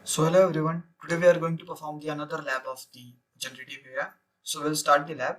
So hello everyone, today we are going to perform the another lab of the generative AI. So we'll start the lab.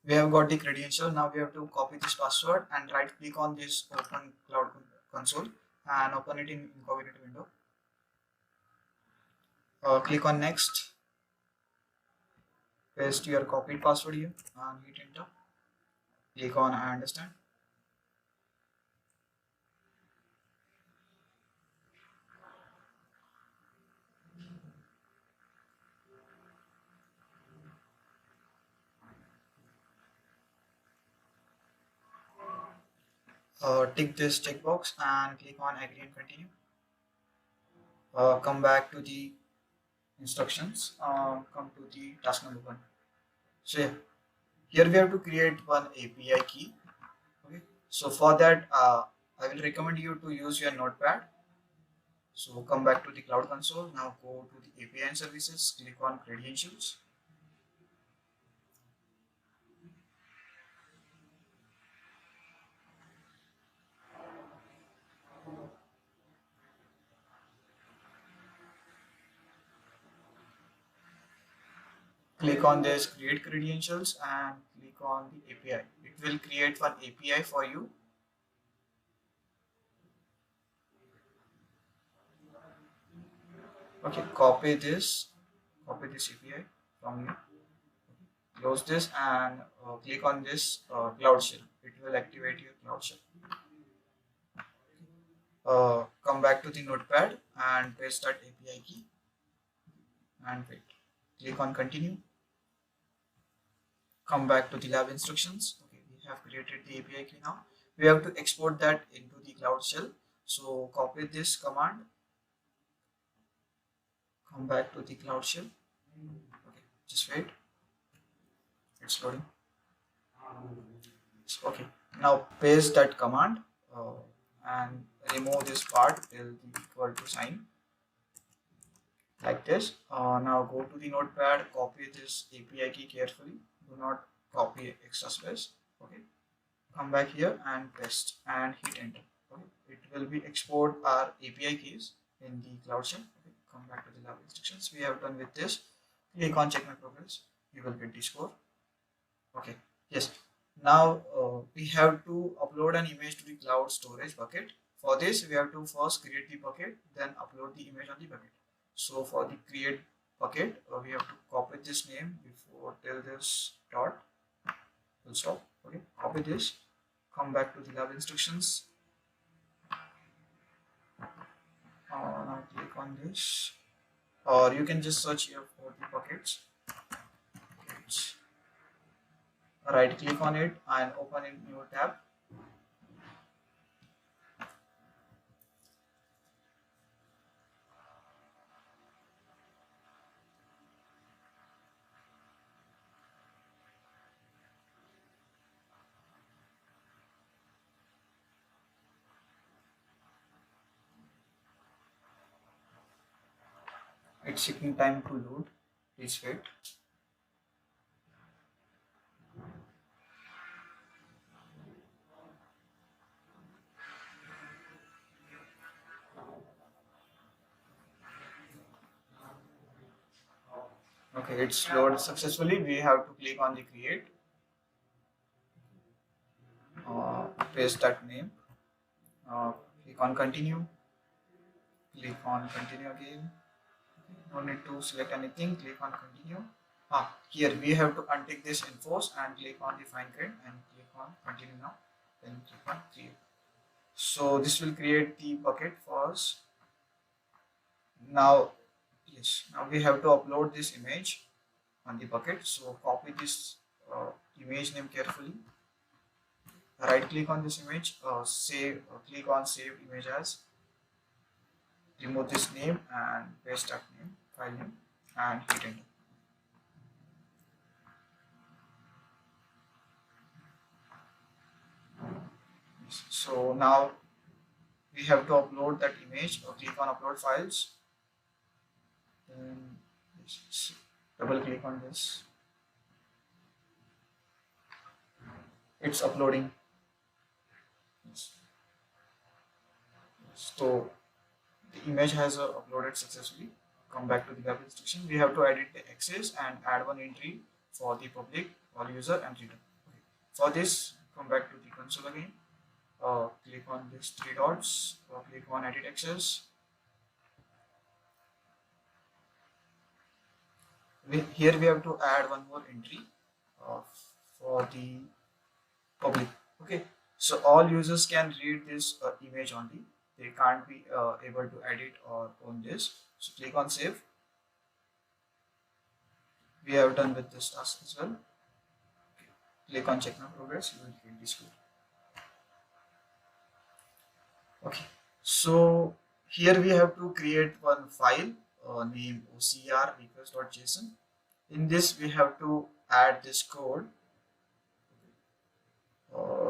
We have got the credential. Now we have to copy this password and right click on this open cloud console and open it in incognito window. Click on next, paste your copied password here and hit enter. Click on I understand. Tick this checkbox and click on agree and continue. Come back to the instructions. Come to the task number 1. So yeah, here we have to create one API key. Okay, so for that, I will recommend you to use your notepad. So come back to the cloud console. Now go to the API and services, click on credentials. Click on this create credentials and click on the API. It will create one API for you. Okay, copy this API from here. Close this and click on this cloud shell. It will activate your cloud shell. Come back to the notepad and paste that API key and wait. Click on continue. Come back to the lab instructions. Okay, we have created the API key now. We have to export that into the cloud shell. So copy this command. Come back to the cloud shell. Okay, just wait. It's loading. Okay, now paste that command and remove this part till the equal to sign like this. Now go to the notepad, copy this API key carefully. Do not copy extra space. Okay, come back here and paste and hit enter. Okay, it will be export our API keys in the cloud shell. Okay, come back to the lab instructions. We have done with this. Click on check my progress. You will get the score. Okay, yes. Now we have to upload an image to the cloud storage bucket. For this, we have to first create the bucket, then upload the image on the bucket. So for the create bucket, we have to copy this name before till this dot will stop. Okay, copy this. Come back to the lab instructions. Now click on this, or you can just search here for the buckets. Right click on it and open a new tab. It's taking time to load. Please wait. Okay, it's loaded successfully. We have to click on the create. Paste that name. Click on continue. Click on continue again. No need to select anything. Click on continue. Here we have to untick this enforce and click on the fine grain and click on continue now. Then click on create. So this will create the bucket for us. Now, yes, now we have to upload this image on the bucket. So copy this image name carefully. Right click on this image, save, click on save image as. Remove this name and paste that name, file name, and hit enter. So now we have to upload that image. Click on upload files. Then double click on this. It's uploading. So the image has uploaded successfully. Come back to the web instruction. We have to edit the access and add one entry for the public or user and return. Okay. For this, come back to the console again. Click on these three dots. Click on edit access. Here we have to add one more entry uh, for the public. Okay, so all users can read this image only. They can't be able to edit or own this. So click on save. We have done with this task as well. Okay. Click on check now progress. You will get this code. Okay, so here we have to create one file named OCR request.json. In this we have to add this code.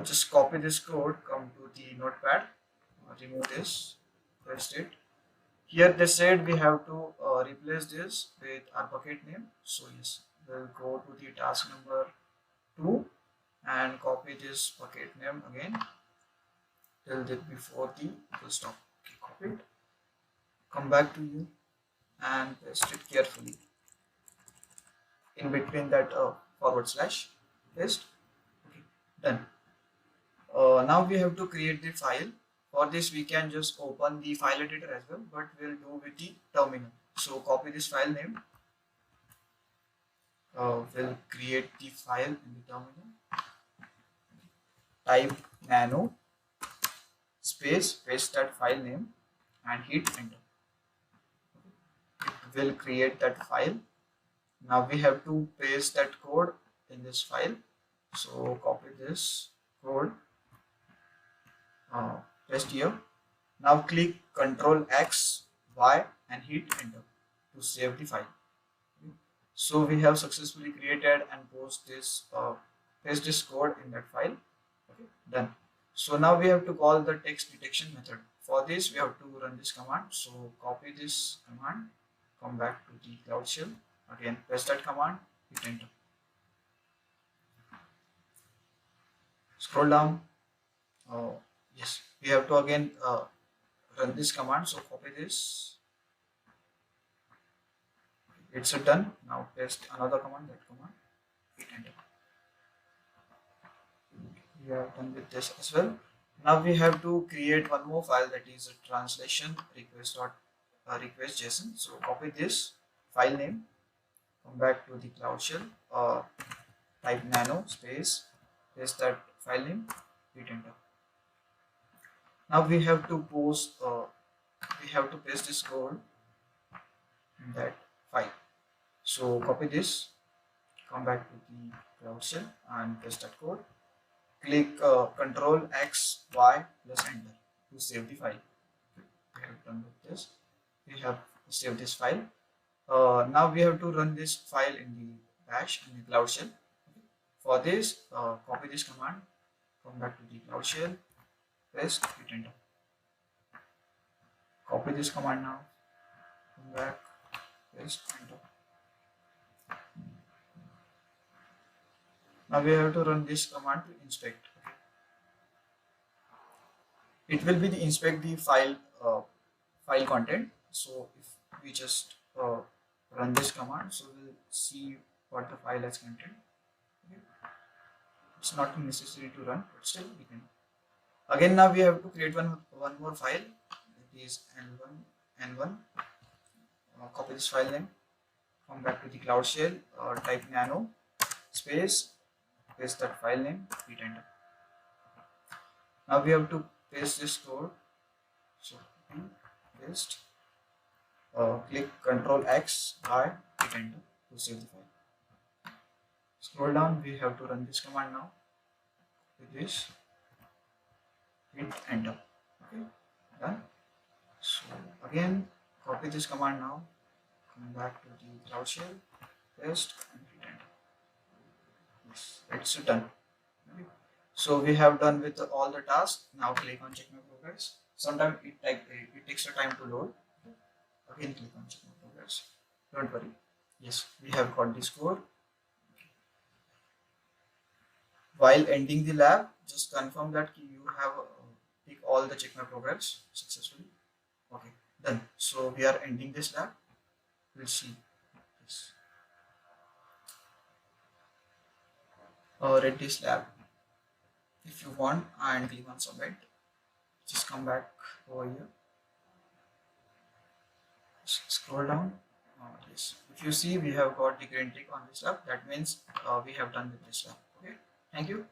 Just copy this code, come to the notepad, remove this, paste it. Here they said we have to replace this with our bucket name. So yes, we'll go to the task number 2 and copy this bucket name again till the before the full stop. Okay, copy it. Come back to you and paste it carefully in between that forward slash. Paste. Okay, done. Now we have to create the file. For this we can just open the file editor as well, but we'll do with the terminal. So copy this file name. We'll create the file in the terminal. Type nano space, paste that file name and hit enter. It will create that file. Now we have to paste that code in this file. So copy this code. Paste here. Now click Ctrl X, Y and hit enter to save the file. So we have successfully created and paste this code in that file. Okay, done. So now we have to call the text detection method. For this we have to run this command. So copy this command, come back to the Cloud Shell, again paste that command, hit enter. Scroll down. Yes, we have to again run this command. So copy this. It's done. Now paste another command, that command, hit enter. We are done with this as well. Now we have to create one more file, that is a translation request.request.json. So copy this file name, come back to the Cloud Shell, type nano space, paste that file name, hit enter. Now we have to paste this code in that file. So copy this, come back to the Cloud Shell and paste that code. Click Ctrl X, Y plus enter to save the file. We have done with this. We have saved this file. Now we have to run this file in the bash in the Cloud Shell. For this, copy this command, come back to the Cloud Shell, paste, hit enter. Copy this command now, come back, paste, enter. Now we have to run this command to inspect. It will be the inspect the file content. So if we just run this command, so we'll see what the file has content. Okay. It's not necessary to run, but still we can. Again, now we have to create one more file, that is n1. Copy this file name, come back to the Cloud Shell, type nano space, paste that file name, hit enter. Now we have to paste this code. So paste, click Ctrl X, Y, hit enter to save the file. Scroll down, we have to run this command now. With this, hit enter. Okay, done. So again, copy this command now, come back to the Cloud Shell, paste and hit enter. Yes, it's done. Okay. So we have done with all the tasks. Now click on check my progress. Sometimes it takes a time to load. Again click on check my progress. Don't worry. Yes, we have got this code. While ending the lab, just confirm that you have Tick all the check my progress successfully. Okay, done. So we are ending this lab. We'll see this. Read this lab if you want and click on submit. Just come back over here. Scroll down. Yes. If you see, we have got the green tick on this lab. That means we have done with this lab. Okay. Thank you.